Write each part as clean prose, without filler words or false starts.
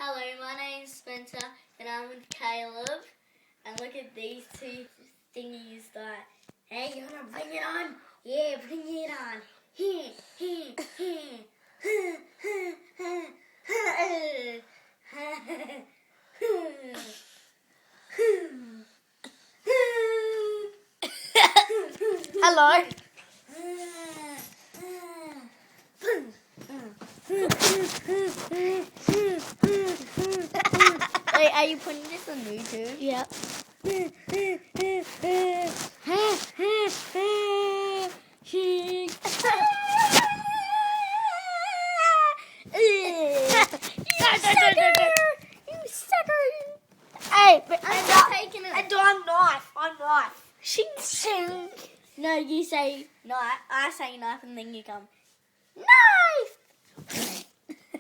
Hello, my name's Spencer and I'm with Caleb. And look at these two thingies that, hey, you wanna bring it on? Yeah, bring it on. Hello. Wait, are you putting this on YouTube? Yeah. You sucker! Hey, but I'm taking it. I'm knife. Shing shing. No, you say knife. I say knife, and then you come knife.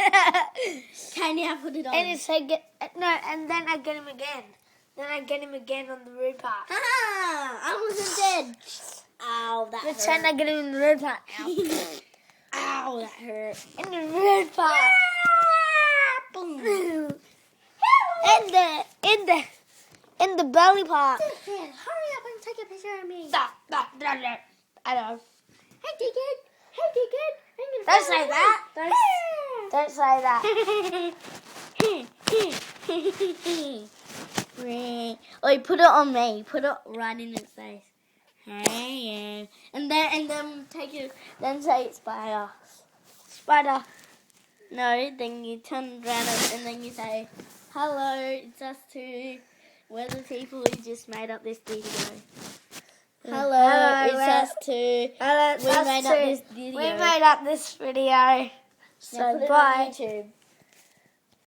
Okay, now put it on. And it's like and then I get him again. Then I get him again on the rude part. I wasn't dead. Ow, that Pretend hurt. I get him in the rude part. Ow, that hurt. In the rude part. Boom. In the belly part. Hurry up and take a picture of me. I know. Hey, Deacon. Hey, Deacon. Don't say that. Don't say that. Wait, put it on me. Put it right in its face. Hey, and then take it. Then say it's spider. Spider. No, then you turn around and then you say, "Hello, it's us two. We're the people who just made up this video." Hello, it's us two. Hello, We made up this video. We made up this video. Now put So it bye. on YouTube.